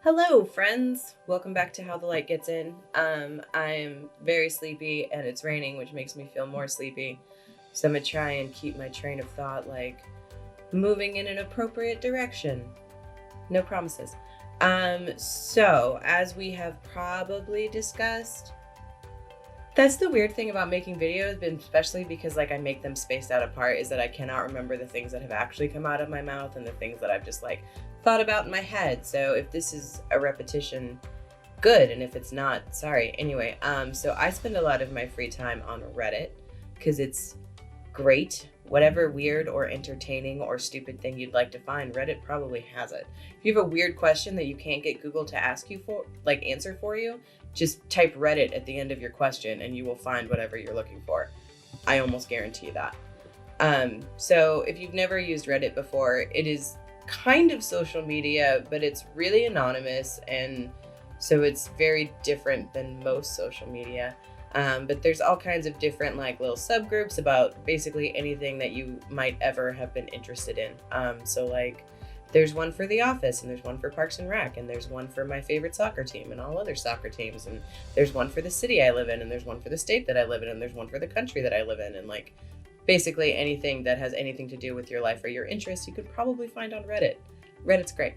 Hello, friends. Welcome back to How the Light Gets In. I'm very sleepy and it's raining, which makes me feel more sleepy. So I'm gonna try and keep my train of thought moving in an appropriate direction. No promises. So as we have probably discussed, that's the weird thing about making videos, but especially because I make them spaced out apart, is that I cannot remember the things that have actually come out of my mouth and the things that I've just thought about in my head. So if this is a repetition, good, and if it's not, sorry. Anyway, so I spend a lot of my free time on Reddit because it's great. Whatever weird or entertaining or stupid thing you'd like to find, Reddit probably has it. If you have a weird question that you can't get Google to answer for you, just type Reddit at the end of your question and you will find whatever you're looking for. I almost guarantee that. So if you've never used Reddit before, it is kind of social media, but it's really anonymous, and so it's very different than most social media. But there's all kinds of different little subgroups about basically anything that you might ever have been interested in. There's one for The Office, and there's one for Parks and Rec, and there's one for my favorite soccer team and all other soccer teams, and there's one for the city I live in, and there's one for the state that I live in, and there's one for the country that I live in, and basically anything that has anything to do with your life or your interests, you could probably find on Reddit. Reddit's great.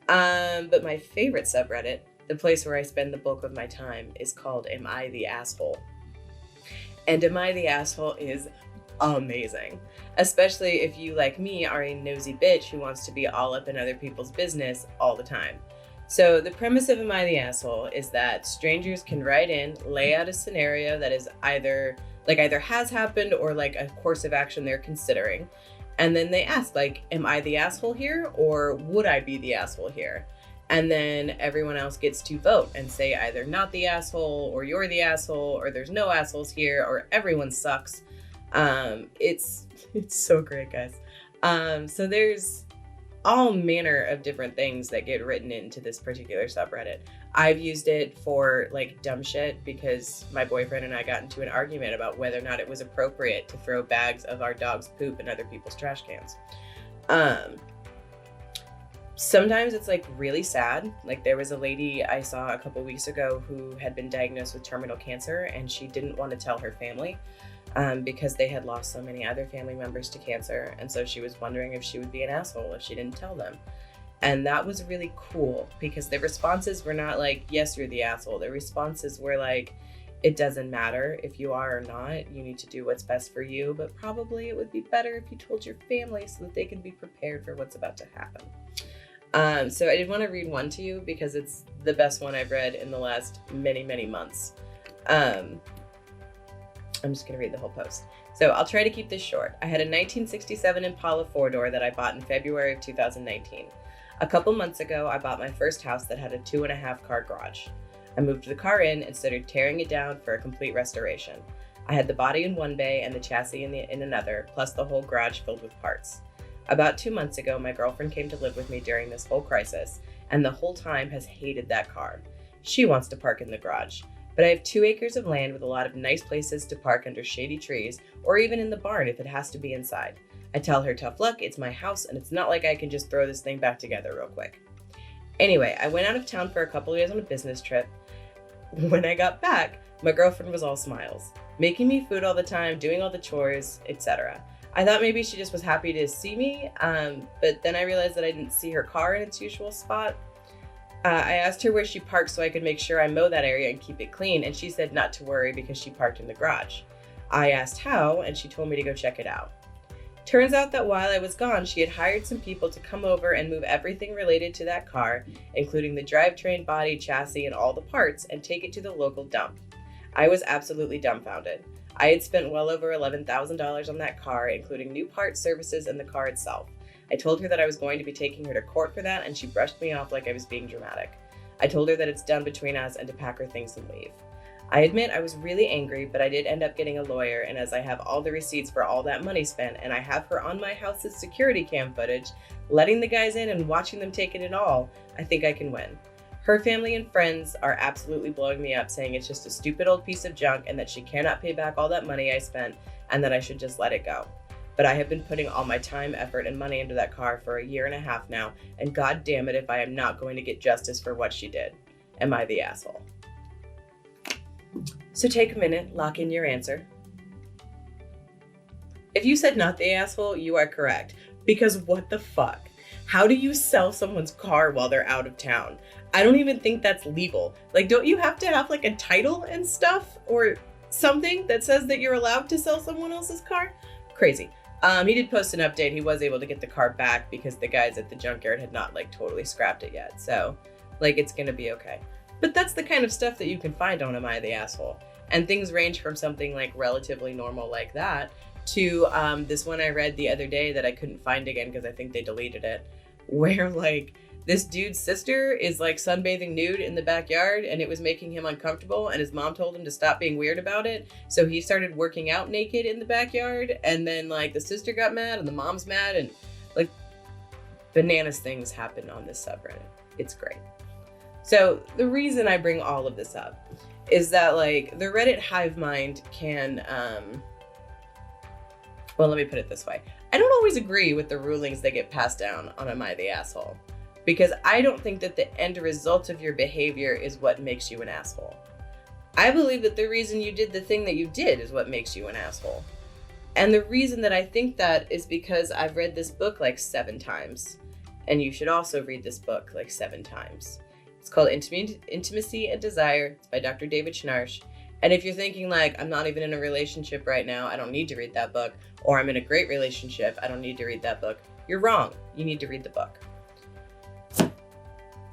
But my favorite subreddit, the place where I spend the bulk of my time, is called Am I the Asshole? And Am I the Asshole is amazing. Especially if you, like me, are a nosy bitch who wants to be all up in other people's business all the time. So the premise of Am I the Asshole is that strangers can write in, lay out a scenario that is either has happened or a course of action they're considering. And then they ask am I the asshole here, or would I be the asshole here? And then everyone else gets to vote and say either not the asshole, or you're the asshole, or there's no assholes here, or everyone sucks. It's so great, guys. So there's all manner of different things that get written into this particular subreddit. I've used it for dumb shit because my boyfriend and I got into an argument about whether or not it was appropriate to throw bags of our dog's poop in other people's trash cans. Sometimes it's really sad. There was a lady I saw a couple weeks ago who had been diagnosed with terminal cancer, and she didn't want to tell her family because they had lost so many other family members to cancer. And so she was wondering if she would be an asshole if she didn't tell them. And that was really cool because the responses were not yes, you're the asshole. The responses were it doesn't matter if you are or not. You need to do what's best for you, but probably it would be better if you told your family so that they can be prepared for what's about to happen. So I did want to read one to you because it's the best one I've read in the last many, many months. I'm just going to read the whole post. So I'll try to keep this short. I had a 1967 Impala 4-door that I bought in February of 2019. A couple months ago, I bought my first house that had a 2.5-car garage. I moved the car in and started tearing it down for a complete restoration. I had the body in one bay and the chassis in another, plus the whole garage filled with parts. About 2 months ago, my girlfriend came to live with me during this whole crisis, and the whole time has hated that car. She wants to park in the garage. But I have 2 acres of land with a lot of nice places to park under shady trees, or even in the barn if it has to be inside. I tell her tough luck, it's my house, and it's not like I can just throw this thing back together real quick. Anyway, I went out of town for a couple of days on a business trip. When I got back, my girlfriend was all smiles, making me food all the time, doing all the chores, etc. I thought maybe she just was happy to see me, but then I realized that I didn't see her car in its usual spot. I asked her where she parked so I could make sure I mow that area and keep it clean, and she said not to worry because she parked in the garage. I asked how, and she told me to go check it out. Turns out that while I was gone, she had hired some people to come over and move everything related to that car, including the drivetrain, body, chassis, and all the parts, and take it to the local dump. I was absolutely dumbfounded. I had spent well over $11,000 on that car, including new parts, services, and the car itself. I told her that I was going to be taking her to court for that, and she brushed me off like I was being dramatic. I told her that it's done between us and to pack her things and leave. I admit I was really angry, but I did end up getting a lawyer, and as I have all the receipts for all that money spent, and I have her on my house's security cam footage, letting the guys in and watching them taking it all, I think I can win. Her family and friends are absolutely blowing me up, saying it's just a stupid old piece of junk and that she cannot pay back all that money I spent and that I should just let it go. but I have been putting all my time, effort, and money into that car for a year and a half now, and god damn it if I am not going to get justice for what she did. Am I the asshole? So take a minute, lock in your answer. If you said not the asshole, you are correct. Because what the fuck? How do you sell someone's car while they're out of town? I don't even think that's legal. Like, don't you have to have like a title and stuff or something that says that you're allowed to sell someone else's car? Crazy. He did post an update. He was able to get the car back because the guys at the junkyard had not like totally scrapped it yet. So like, it's gonna be okay. But that's the kind of stuff that you can find on Am I the Asshole? And things range from something like relatively normal like that to this one I read the other day that I couldn't find again because I think they deleted it, where like this dude's sister is like sunbathing nude in the backyard and it was making him uncomfortable, and his mom told him to stop being weird about it. So he started working out naked in the backyard, and then like the sister got mad and the mom's mad, and like bananas things happen on this subreddit. It's great. So the reason I bring all of this up is that like the Reddit hive mind can, well, let me put it this way. I don't always agree with the rulings that get passed down on Am I the Asshole? Because I don't think that the end result of your behavior is what makes you an asshole. I believe that the reason you did the thing that you did is what makes you an asshole. And the reason that I think that is because I've read this book like 7 times. And you should also read this book like 7 times. It's called Intimacy and Desire. It's by Dr. David Schnarch. And if you're thinking like, I'm not even in a relationship right now, I don't need to read that book, or I'm in a great relationship, I don't need to read that book, you're wrong. You need to read the book.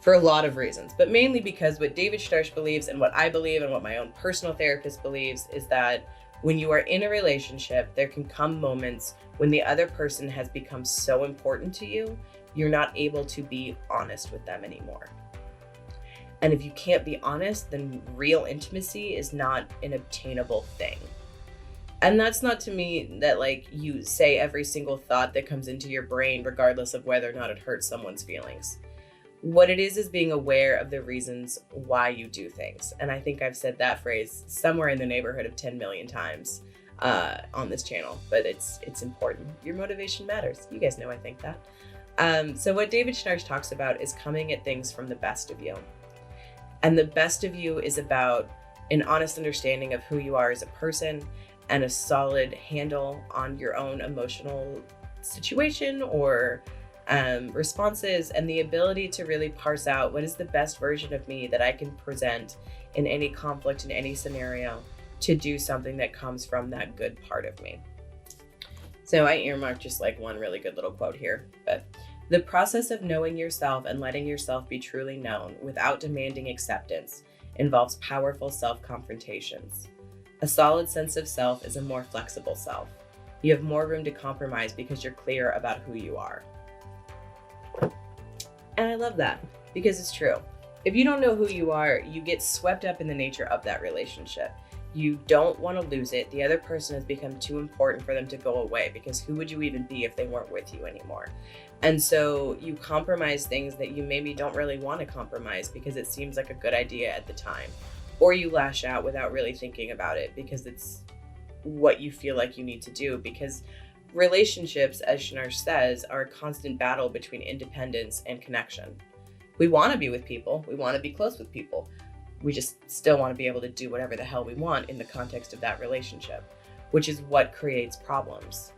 For a lot of reasons, but mainly because what David Schnarch believes and what I believe and what my own personal therapist believes is that when you are in a relationship, there can come moments when the other person has become so important to you, you're not able to be honest with them anymore. And if you can't be honest, then real intimacy is not an obtainable thing. And that's not to mean that like you say every single thought that comes into your brain, regardless of whether or not it hurts someone's feelings. What it is being aware of the reasons why you do things. And I think I've said that phrase somewhere in the neighborhood of 10 million times on this channel, but it's important. Your motivation matters. You guys know I think that. So what David Schnarch talks about is coming at things from the best of you. And the best of you is about an honest understanding of who you are as a person and a solid handle on your own emotional situation or responses, and the ability to really parse out what is the best version of me that I can present in any conflict, in any scenario, to do something that comes from that good part of me. So I earmarked just like one really good little quote here, but the process of knowing yourself and letting yourself be truly known without demanding acceptance involves powerful self-confrontations. A solid sense of self is a more flexible self. You have more room to compromise because you're clear about who you are. And I love that because it's true. If you don't know who you are, you get swept up in the nature of that relationship. You don't want to lose it. The other person has become too important for them to go away, because who would you even be if they weren't with you anymore? And so you compromise things that you maybe don't really want to compromise because it seems like a good idea at the time. Or you lash out without really thinking about it because it's what you feel like you need to do, because relationships, as Schnarch says, are a constant battle between independence and connection. We want to be with people. We want to be close with people. We just still want to be able to do whatever the hell we want in the context of that relationship, which is what creates problems.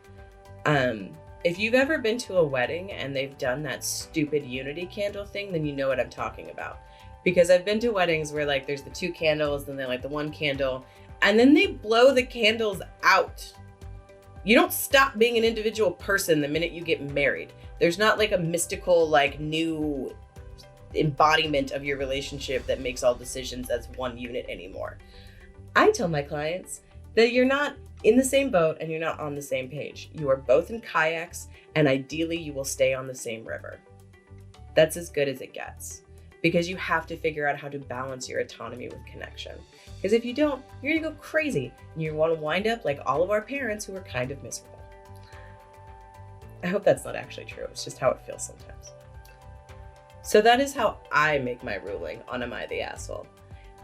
If you've ever been to a wedding and they've done that stupid unity candle thing, then you know what I'm talking about. Because I've been to weddings where like there's the 2 candles, then they like the 1 candle, and then they blow the candles out. You don't stop being an individual person the minute you get married. There's not like a mystical, like new embodiment of your relationship that makes all decisions as one unit anymore. I tell my clients that you're not in the same boat and you're not on the same page. You are both in kayaks, and ideally you will stay on the same river. That's as good as it gets, because you have to figure out how to balance your autonomy with connection. Because if you don't, you're gonna go crazy and you want to wind up like all of our parents who are kind of miserable. I hope that's not actually true. It's just how it feels sometimes. So that is how I make my ruling on Am I the Asshole?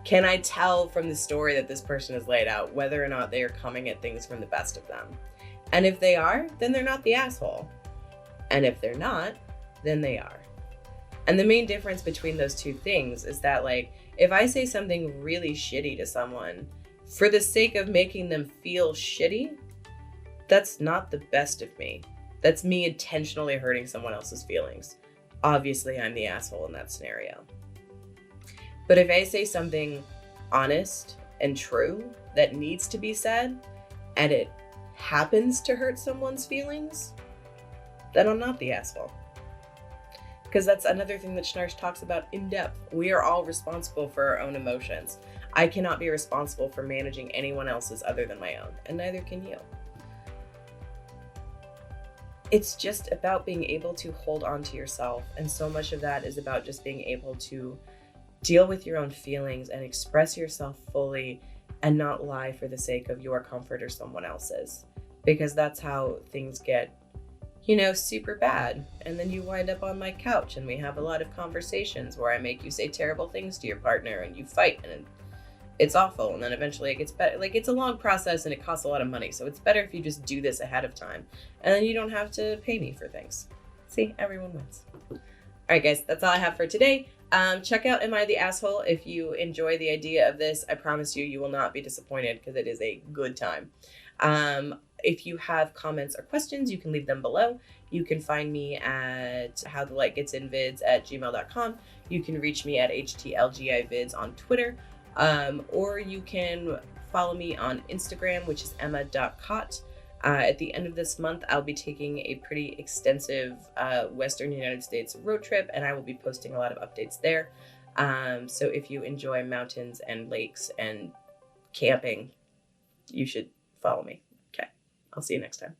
Can I tell from the story that this person has laid out whether or not they are coming at things from the best of them? And if they are, then they're not the asshole. And if they're not, then they are. And the main difference between those two things is that, like, if I say something really shitty to someone for the sake of making them feel shitty, that's not the best of me. That's me intentionally hurting someone else's feelings. Obviously, I'm the asshole in that scenario. But if I say something honest and true that needs to be said, and it happens to hurt someone's feelings, then I'm not the asshole. Because that's another thing that Schnarch talks about in depth. We are all responsible for our own emotions. I cannot be responsible for managing anyone else's other than my own, and neither can you. It's just about being able to hold on to yourself, and so much of that is about just being able to deal with your own feelings and express yourself fully and not lie for the sake of your comfort or someone else's. Because that's how things get, super bad. And then you wind up on my couch and we have a lot of conversations where I make you say terrible things to your partner and you fight and it's awful. And then eventually it gets better. Like, it's a long process and it costs a lot of money. So it's better if you just do this ahead of time and then you don't have to pay me for things. See, everyone wins. All right, guys, that's all I have for today. Check out Am I the Asshole? If you enjoy the idea of this, I promise you will not be disappointed because it is a good time. If you have comments or questions, you can leave them below. You can find me at howthelightgetsinvids@gmail.com. You can reach me at htlgivids on Twitter. Or you can follow me on Instagram, which is emma.cott. At the end of this month, I'll be taking a pretty extensive Western United States road trip, and I will be posting a lot of updates there. So if you enjoy mountains and lakes and camping, you should follow me. Okay, I'll see you next time.